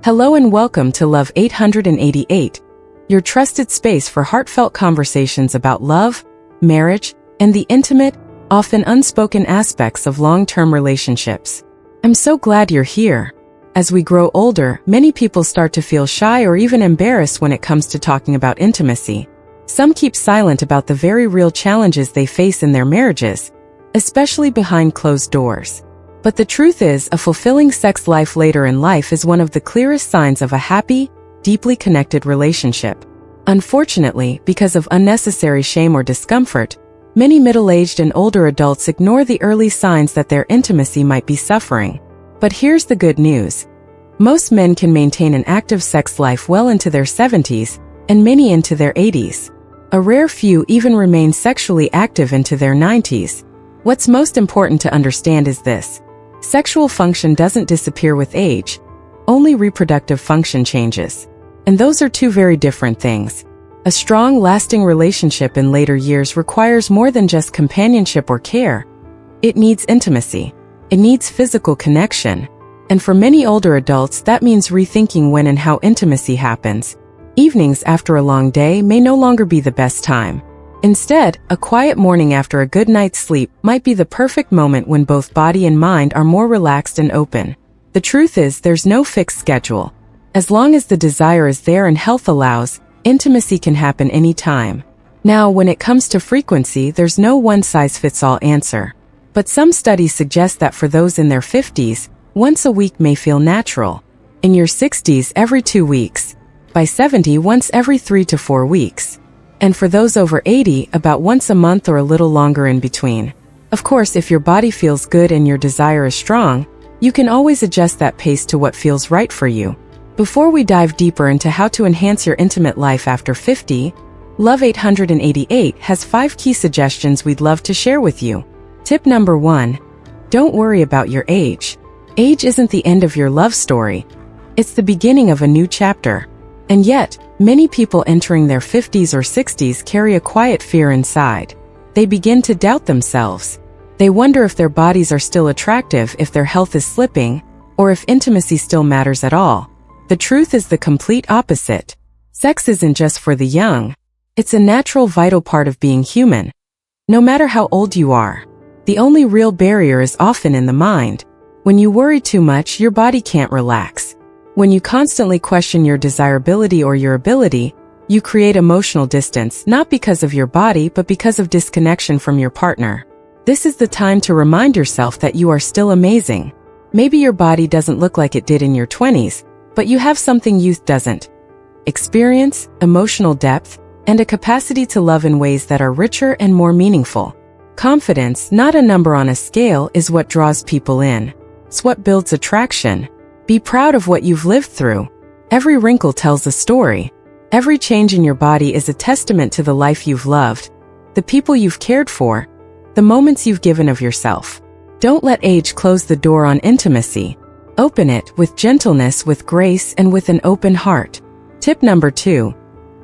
Hello and welcome to Love 888, your trusted space for heartfelt conversations about love, marriage, and the intimate, often unspoken aspects of long-term relationships. I'm so glad you're here. As we grow older, many people start to feel shy or even embarrassed when it comes to talking about intimacy. Some keep silent about the very real challenges they face in their marriages, especially behind closed doors. But the truth is, a fulfilling sex life later in life is one of the clearest signs of a happy, deeply connected relationship. Unfortunately, because of unnecessary shame or discomfort, many middle-aged and older adults ignore the early signs that their intimacy might be suffering. But here's the good news. Most men can maintain an active sex life well into their 70s, and many into their 80s. A rare few even remain sexually active into their 90s. What's most important to understand is this. Sexual function doesn't disappear with age, only reproductive function changes. And those are two very different things. A strong, lasting relationship in later years requires more than just companionship or care. It needs intimacy. It needs physical connection. And for many older adults, that means rethinking when and how intimacy happens. Evenings after a long day may no longer be the best time. Instead, a quiet morning after a good night's sleep might be the perfect moment when both body and mind are more relaxed and open. The truth is, there's no fixed schedule. As long as the desire is there and health allows, intimacy can happen anytime. Now, when it comes to frequency, there's no one-size-fits-all answer. But some studies suggest that for those in their 50s, once a week may feel natural. In your 60s, every 2 weeks. By 70, once every 3 to 4 weeks. And for those over 80, about once a month or a little longer in between. Of course, if your body feels good and your desire is strong, you can always adjust that pace to what feels right for you. Before we dive deeper into how to enhance your intimate life after 50, Love 888 has 5 key suggestions we'd love to share with you. Tip number 1. Don't worry about your age. Age isn't the end of your love story. It's the beginning of a new chapter. And yet, many people entering their 50s or 60s carry a quiet fear inside. They begin to doubt themselves. They wonder if their bodies are still attractive, if their health is slipping, or if intimacy still matters at all. The truth is the complete opposite. Sex isn't just for the young. It's a natural, vital part of being human. No matter how old you are, the only real barrier is often in the mind. When you worry too much, your body can't relax. When you constantly question your desirability or your ability, you create emotional distance, not because of your body but because of disconnection from your partner. This is the time to remind yourself that you are still amazing. Maybe your body doesn't look like it did in your 20s, but you have something youth doesn't. Experience, emotional depth, and a capacity to love in ways that are richer and more meaningful. Confidence, not a number on a scale, is what draws people in. It's what builds attraction. Be proud of what you've lived through. Every wrinkle tells a story. Every change in your body is a testament to the life you've loved, the people you've cared for, the moments you've given of yourself. Don't let age close the door on intimacy. Open it with gentleness, with grace, and with an open heart. Tip number 2.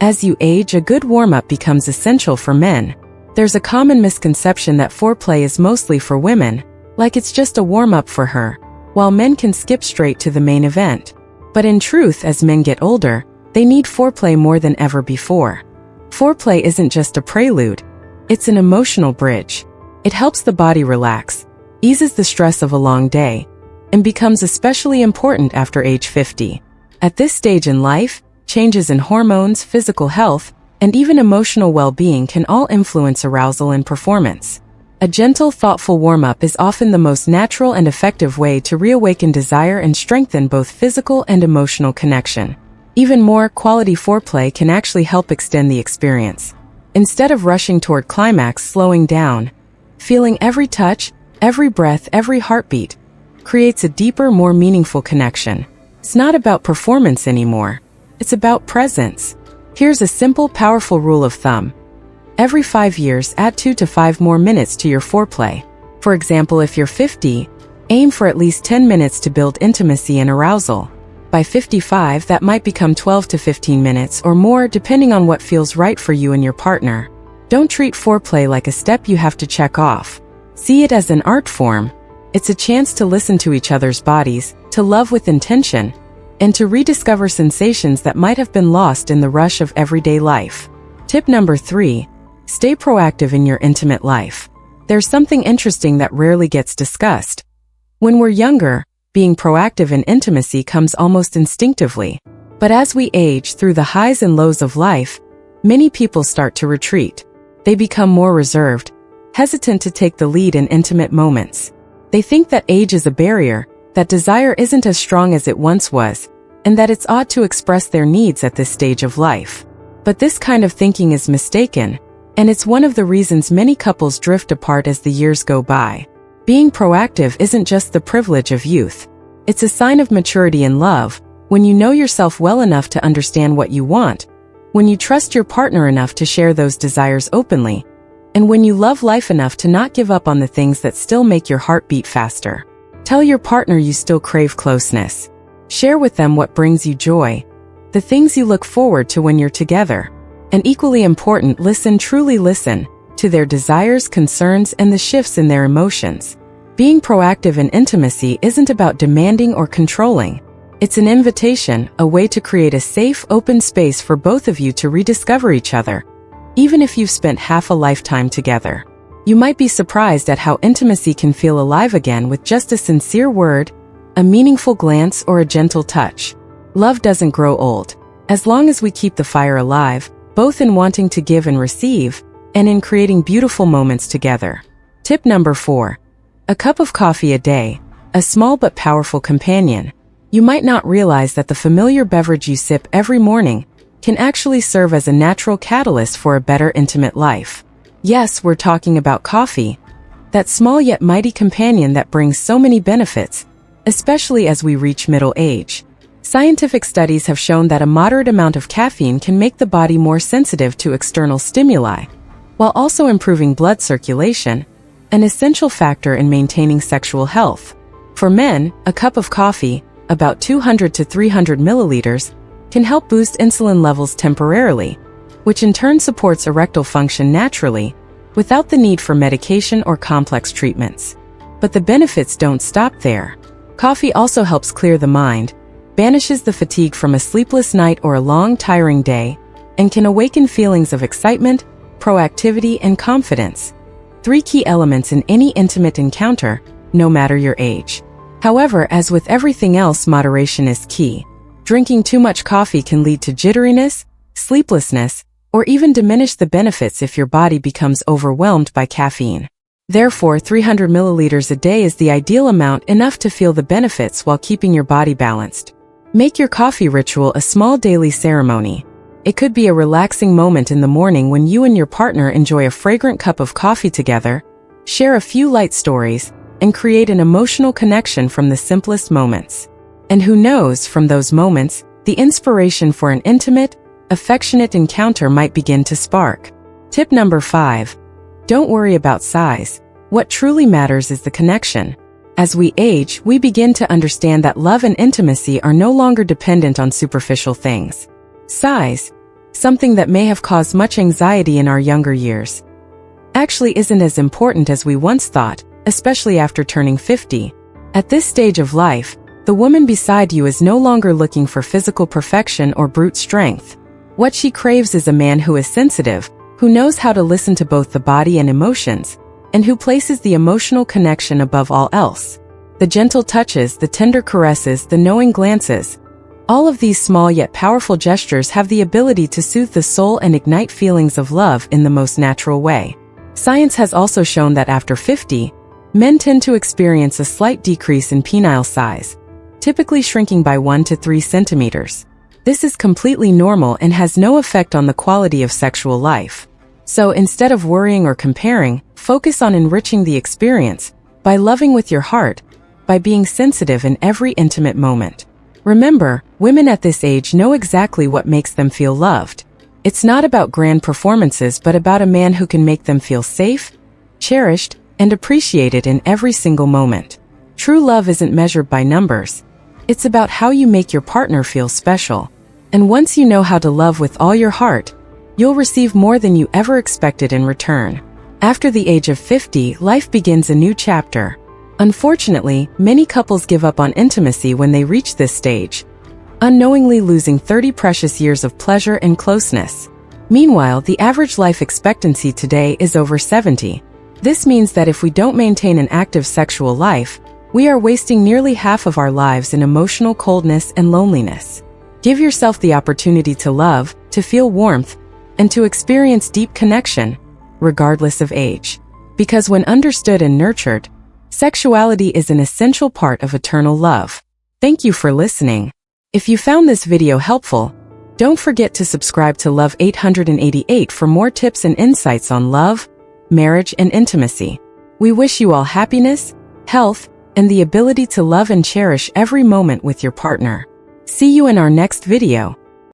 As you age, a good warm-up becomes essential for men. There's a common misconception that foreplay is mostly for women, like it's just a warm-up for her, while men can skip straight to the main event. But in truth, as men get older, they need foreplay more than ever before. Foreplay isn't just a prelude. It's an emotional bridge. It helps the body relax, eases the stress of a long day, and becomes especially important after age 50. At this stage in life, changes in hormones, physical health, and even emotional well-being can all influence arousal and performance. A gentle, thoughtful warm-up is often the most natural and effective way to reawaken desire and strengthen both physical and emotional connection. Even more, quality foreplay can actually help extend the experience. Instead of rushing toward climax, slowing down, feeling every touch, every breath, every heartbeat, creates a deeper, more meaningful connection. It's not about performance anymore. It's about presence. Here's a simple, powerful rule of thumb. Every 5 years, add 2 to 5 more minutes to your foreplay. For example, if you're 50, aim for at least 10 minutes to build intimacy and arousal. By 55, that might become 12 to 15 minutes or more, depending on what feels right for you and your partner. Don't treat foreplay like a step you have to check off. See it as an art form. It's a chance to listen to each other's bodies, to love with intention, and to rediscover sensations that might have been lost in the rush of everyday life. Tip number 3. Stay proactive in your intimate life. There's something interesting that rarely gets discussed. When we're younger, being proactive in intimacy comes almost instinctively. But as we age through the highs and lows of life, many people start to retreat. They become more reserved, hesitant to take the lead in intimate moments. They think that age is a barrier, that desire isn't as strong as it once was, and that it's odd to express their needs at this stage of life. But this kind of thinking is mistaken, and it's one of the reasons many couples drift apart as the years go by. Being proactive isn't just the privilege of youth. It's a sign of maturity in love, when you know yourself well enough to understand what you want, when you trust your partner enough to share those desires openly, and when you love life enough to not give up on the things that still make your heart beat faster. Tell your partner you still crave closeness. Share with them what brings you joy, the things you look forward to when you're together. And equally important, truly listen to their desires, concerns, and the shifts in their emotions. Being proactive in intimacy isn't about demanding or controlling. It's an invitation, a way to create a safe, open space for both of you to rediscover each other, even if you've spent half a lifetime together. You might be surprised at how intimacy can feel alive again with just a sincere word, a meaningful glance, or a gentle touch. Love doesn't grow old. As long as we keep the fire alive, both in wanting to give and receive, and in creating beautiful moments together. Tip number 4. A cup of coffee a day, a small but powerful companion. You might not realize that the familiar beverage you sip every morning can actually serve as a natural catalyst for a better intimate life. Yes, we're talking about coffee, that small yet mighty companion that brings so many benefits, especially as we reach middle age. Scientific studies have shown that a moderate amount of caffeine can make the body more sensitive to external stimuli, while also improving blood circulation, an essential factor in maintaining sexual health. For men, a cup of coffee, about 200 to 300 milliliters, can help boost insulin levels temporarily, which in turn supports erectile function naturally, without the need for medication or complex treatments. But the benefits don't stop there. Coffee also helps clear the mind, banishes the fatigue from a sleepless night or a long, tiring day, and can awaken feelings of excitement, proactivity, and confidence. 3 key elements in any intimate encounter, no matter your age. However, as with everything else, moderation is key. Drinking too much coffee can lead to jitteriness, sleeplessness, or even diminish the benefits if your body becomes overwhelmed by caffeine. Therefore, 300 milliliters a day is the ideal amount, enough to feel the benefits while keeping your body balanced. Make your coffee ritual a small daily ceremony. It could be a relaxing moment in the morning when you and your partner enjoy a fragrant cup of coffee together, share a few light stories, and create an emotional connection from the simplest moments. And who knows, from those moments, the inspiration for an intimate, affectionate encounter might begin to spark. Tip number 5. Don't worry about size. What truly matters is the connection. As we age, we begin to understand that love and intimacy are no longer dependent on superficial things. Size, something that may have caused much anxiety in our younger years, actually isn't as important as we once thought, especially after turning 50. At this stage of life, the woman beside you is no longer looking for physical perfection or brute strength. What she craves is a man who is sensitive, who knows how to listen to both the body and emotions, and who places the emotional connection above all else. The gentle touches, the tender caresses, the knowing glances. All of these small yet powerful gestures have the ability to soothe the soul and ignite feelings of love in the most natural way. Science has also shown that after 50, men tend to experience a slight decrease in penile size, typically shrinking by 1 to 3 centimeters. This is completely normal and has no effect on the quality of sexual life. So instead of worrying or comparing, focus on enriching the experience by loving with your heart, by being sensitive in every intimate moment. Remember, women at this age know exactly what makes them feel loved. It's not about grand performances, but about a man who can make them feel safe, cherished, and appreciated in every single moment. True love isn't measured by numbers. It's about how you make your partner feel special. And once you know how to love with all your heart, you'll receive more than you ever expected in return. After the age of 50, life begins a new chapter. Unfortunately, many couples give up on intimacy when they reach this stage. unknowingly losing 30 precious years of pleasure and closeness. Meanwhile, the average life expectancy today is over 70. This means that if we don't maintain an active sexual life, we are wasting nearly half of our lives in emotional coldness and loneliness. Give yourself the opportunity to love, to feel warmth, and to experience deep connection, regardless of age. Because when understood and nurtured, sexuality is an essential part of eternal love. Thank you for listening. If you found this video helpful, don't forget to subscribe to Love 888 for more tips and insights on love, marriage, and intimacy. We wish you all happiness, health, and the ability to love and cherish every moment with your partner. See you in our next video.